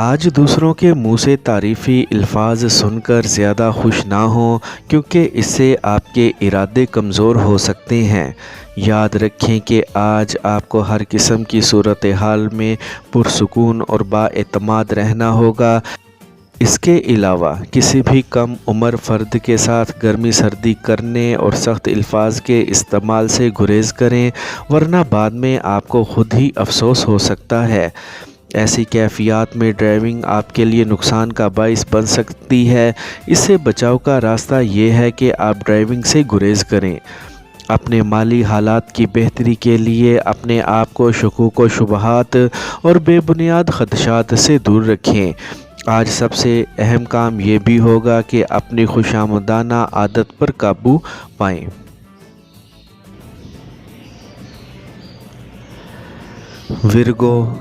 آج دوسروں کے منہ سے تعریفی الفاظ سن کر زیادہ خوش نہ ہوں، کیونکہ اس سے آپ کے ارادے کمزور ہو سکتے ہیں۔ یاد رکھیں کہ آج آپ کو ہر قسم کی صورتحال میں پرسکون اور بااعتماد رہنا ہوگا۔ اس کے علاوہ کسی بھی کم عمر فرد کے ساتھ گرمی سردی کرنے اور سخت الفاظ کے استعمال سے گریز کریں، ورنہ بعد میں آپ کو خود ہی افسوس ہو سکتا ہے۔ ایسی کیفیات میں ڈرائیونگ آپ کے لیے نقصان کا باعث بن سکتی ہے۔ اس سے بچاؤ کا راستہ یہ ہے کہ آپ ڈرائیونگ سے گریز کریں۔ اپنے مالی حالات کی بہتری کے لیے اپنے آپ کو شکوک و شبہات اور بے بنیاد خدشات سے دور رکھیں۔ آج سب سے اہم کام یہ بھی ہوگا کہ اپنی خوشامدانہ عادت پر قابو پائیں۔ ورگو،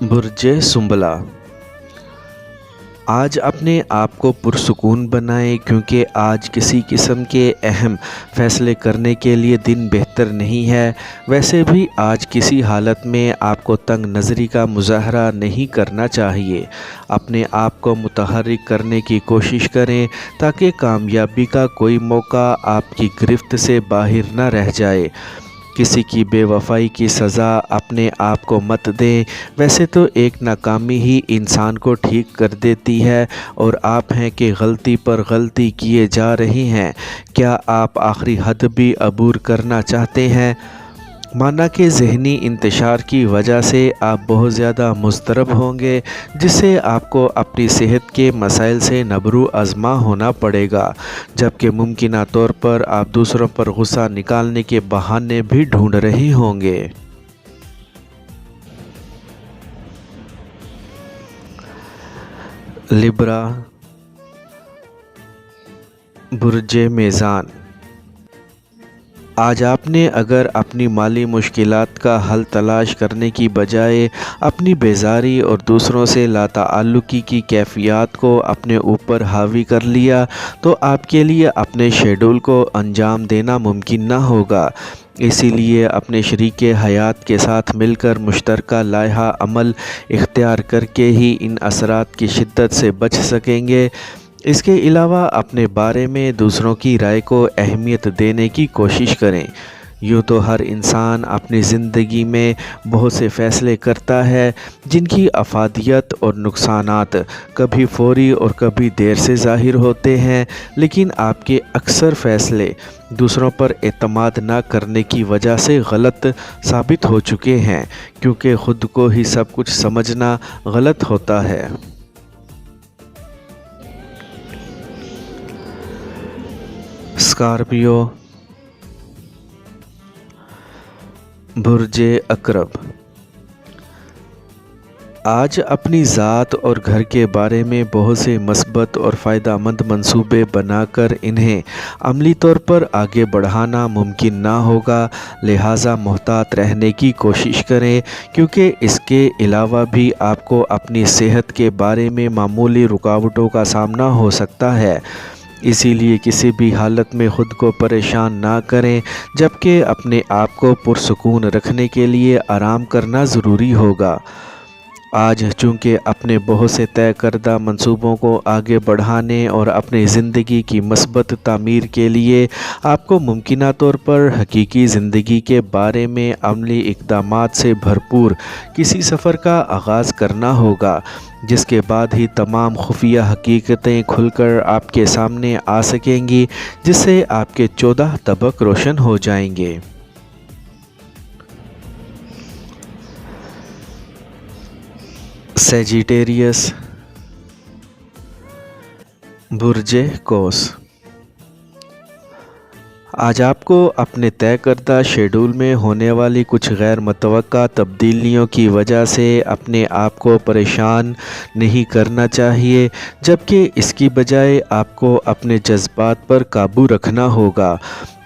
برج سنبلہ۔ آج اپنے آپ کو پرسکون بنائیں، کیونکہ آج کسی قسم کے اہم فیصلے کرنے کے لیے دن بہتر نہیں ہے۔ ویسے بھی آج کسی حالت میں آپ کو تنگ نظری کا مظاہرہ نہیں کرنا چاہیے۔ اپنے آپ کو متحرک کرنے کی کوشش کریں تاکہ کامیابی کا کوئی موقع آپ کی گرفت سے باہر نہ رہ جائے۔ کسی کی بے وفائی کی سزا اپنے آپ کو مت دیں۔ ویسے تو ایک ناکامی ہی انسان کو ٹھیک کر دیتی ہے، اور آپ ہیں کہ غلطی پر غلطی کیے جا رہی ہیں۔ کیا آپ آخری حد بھی عبور کرنا چاہتے ہیں؟ مانا کہ ذہنی انتشار کی وجہ سے آپ بہت زیادہ مضطرب ہوں گے، جس سے آپ کو اپنی صحت کے مسائل سے نبرو آزما ہونا پڑے گا، جبکہ ممکنہ طور پر آپ دوسروں پر غصہ نکالنے کے بہانے بھی ڈھونڈ رہے ہوں گے۔ لبرا، برج میزان۔ آج آپ نے اگر اپنی مالی مشکلات کا حل تلاش کرنے کی بجائے اپنی بیزاری اور دوسروں سے لاتعلقی کی کیفیات کو اپنے اوپر حاوی کر لیا، تو آپ کے لیے اپنے شیڈول کو انجام دینا ممکن نہ ہوگا۔ اسی لیے اپنے شریک حیات کے ساتھ مل کر مشترکہ لائحہ عمل اختیار کر کے ہی ان اثرات کی شدت سے بچ سکیں گے۔ اس کے علاوہ اپنے بارے میں دوسروں کی رائے کو اہمیت دینے کی کوشش کریں۔ یوں تو ہر انسان اپنی زندگی میں بہت سے فیصلے کرتا ہے، جن کی افادیت اور نقصانات کبھی فوری اور کبھی دیر سے ظاہر ہوتے ہیں، لیکن آپ کے اکثر فیصلے دوسروں پر اعتماد نہ کرنے کی وجہ سے غلط ثابت ہو چکے ہیں، کیونکہ خود کو ہی سب کچھ سمجھنا غلط ہوتا ہے۔ اسکارپیو، برج عقرب۔ آج اپنی ذات اور گھر کے بارے میں بہت سے مثبت اور فائدہ مند منصوبے بنا کر انہیں عملی طور پر آگے بڑھانا ممکن نہ ہوگا، لہٰذا محتاط رہنے کی کوشش کریں، کیونکہ اس کے علاوہ بھی آپ کو اپنی صحت کے بارے میں معمولی رکاوٹوں کا سامنا ہو سکتا ہے۔ اسی لیے کسی بھی حالت میں خود کو پریشان نہ کریں، جبکہ اپنے آپ کو پرسکون رکھنے کے لیے آرام کرنا ضروری ہوگا۔ آج چونکہ اپنے بہت سے طے کردہ منصوبوں کو آگے بڑھانے اور اپنی زندگی کی مثبت تعمیر کے لیے آپ کو ممکنہ طور پر حقیقی زندگی کے بارے میں عملی اقدامات سے بھرپور کسی سفر کا آغاز کرنا ہوگا، جس کے بعد ہی تمام خفیہ حقیقتیں کھل کر آپ کے سامنے آ سکیں گی، جس سے آپ کے 14 طبق روشن ہو جائیں گے۔ سیجیٹیریس، برج قوس۔ آج آپ کو اپنے طے کردہ شیڈول میں ہونے والی کچھ غیر متوقع تبدیلیوں کی وجہ سے اپنے آپ کو پریشان نہیں کرنا چاہیے، جبکہ اس کی بجائے آپ کو اپنے جذبات پر قابو رکھنا ہوگا،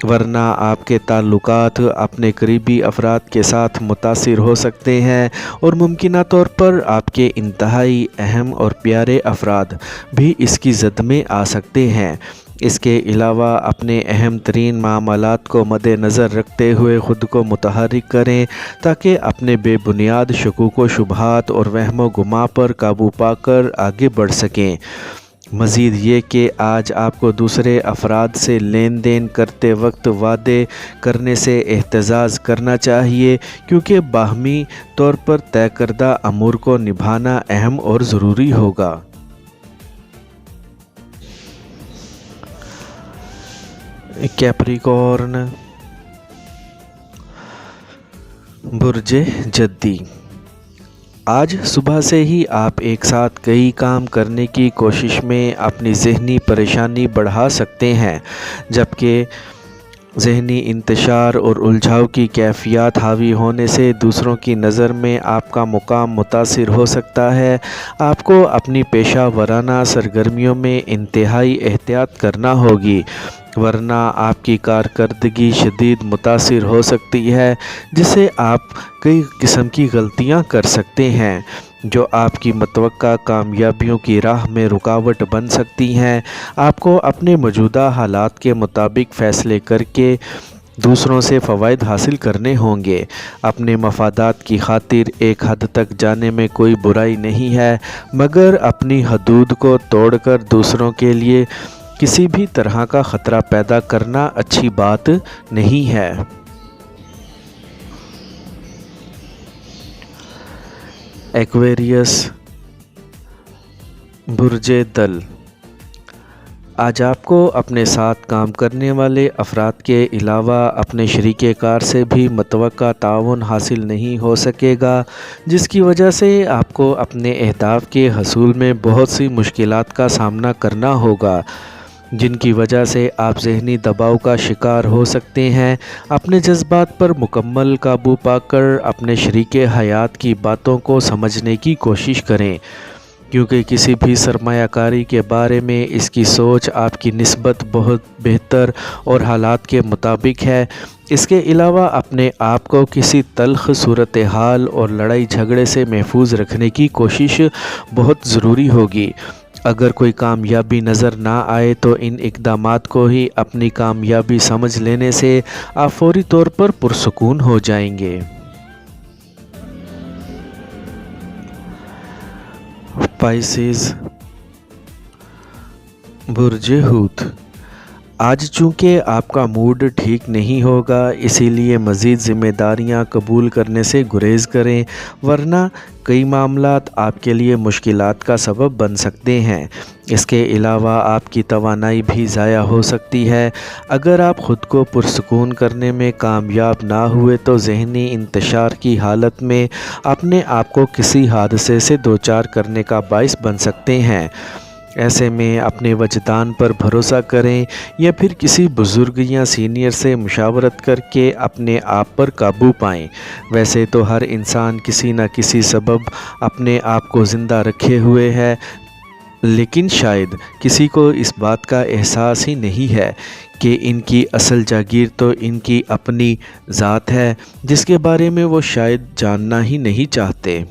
ورنہ آپ کے تعلقات اپنے قریبی افراد کے ساتھ متاثر ہو سکتے ہیں، اور ممکنہ طور پر آپ کے انتہائی اہم اور پیارے افراد بھی اس کی زد میں آ سکتے ہیں۔ اس کے علاوہ اپنے اہم ترین معاملات کو مد نظر رکھتے ہوئے خود کو متحرک کریں تاکہ اپنے بے بنیاد شکوک و شبہات اور وہم و گمان پر قابو پا کر آگے بڑھ سکیں۔ مزید یہ کہ آج آپ کو دوسرے افراد سے لین دین کرتے وقت وعدے کرنے سے احتراز کرنا چاہیے، کیونکہ باہمی طور پر طے کردہ امور کو نبھانا اہم اور ضروری ہوگا۔ کیپریکورن، برج جدی، آج صبح سے ہی آپ ایک ساتھ کئی کام کرنے کی کوشش میں اپنی ذہنی پریشانی بڑھا سکتے ہیں، جبکہ ذہنی انتشار اور الجھاؤ کی کیفیات حاوی ہونے سے دوسروں کی نظر میں آپ کا مقام متاثر ہو سکتا ہے۔ آپ کو اپنی پیشہ ورانہ سرگرمیوں میں انتہائی احتیاط کرنا ہوگی، ورنہ آپ کی کارکردگی شدید متاثر ہو سکتی ہے، جس سے آپ کئی قسم کی غلطیاں کر سکتے ہیں جو آپ کی متوقع کامیابیوں کی راہ میں رکاوٹ بن سکتی ہیں۔ آپ کو اپنے موجودہ حالات کے مطابق فیصلے کر کے دوسروں سے فوائد حاصل کرنے ہوں گے۔ اپنے مفادات کی خاطر ایک حد تک جانے میں کوئی برائی نہیں ہے، مگر اپنی حدود کو توڑ کر دوسروں کے لیے کسی بھی طرح کا خطرہ پیدا کرنا اچھی بات نہیں ہے۔ ایکویریس، برج دل، آج آپ کو اپنے ساتھ کام کرنے والے افراد کے علاوہ اپنے شریک کار سے بھی متوقع تعاون حاصل نہیں ہو سکے گا، جس کی وجہ سے آپ کو اپنے اہداف کے حصول میں بہت سی مشکلات کا سامنا کرنا ہوگا، جن کی وجہ سے آپ ذہنی دباؤ کا شکار ہو سکتے ہیں۔ اپنے جذبات پر مکمل قابو پا کر اپنے شریک حیات کی باتوں کو سمجھنے کی کوشش کریں، کیونکہ کسی بھی سرمایہ کاری کے بارے میں اس کی سوچ آپ کی نسبت بہت بہتر اور حالات کے مطابق ہے۔ اس کے علاوہ اپنے آپ کو کسی تلخ صورتحال اور لڑائی جھگڑے سے محفوظ رکھنے کی کوشش بہت ضروری ہوگی۔ اگر کوئی کامیابی نظر نہ آئے تو ان اقدامات کو ہی اپنی کامیابی سمجھ لینے سے آپ فوری طور پر پرسکون ہو جائیں گے۔ پائسیز، برج حوت، آج چونکہ آپ کا موڈ ٹھیک نہیں ہوگا، اسی لیے مزید ذمہ داریاں قبول کرنے سے گریز کریں، ورنہ کئی معاملات آپ کے لیے مشکلات کا سبب بن سکتے ہیں۔ اس کے علاوہ آپ کی توانائی بھی ضائع ہو سکتی ہے۔ اگر آپ خود کو پرسکون کرنے میں کامیاب نہ ہوئے تو ذہنی انتشار کی حالت میں اپنے آپ کو کسی حادثے سے دوچار کرنے کا باعث بن سکتے ہیں۔ ایسے میں اپنے وجدان پر بھروسہ کریں یا پھر کسی بزرگ یا سینئر سے مشاورت کر کے اپنے آپ پر قابو پائیں۔ ویسے تو ہر انسان کسی نہ کسی سبب اپنے آپ کو زندہ رکھے ہوئے ہے، لیکن شاید کسی کو اس بات کا احساس ہی نہیں ہے کہ ان کی اصل جاگیر تو ان کی اپنی ذات ہے، جس کے بارے میں وہ شاید جاننا ہی نہیں چاہتے۔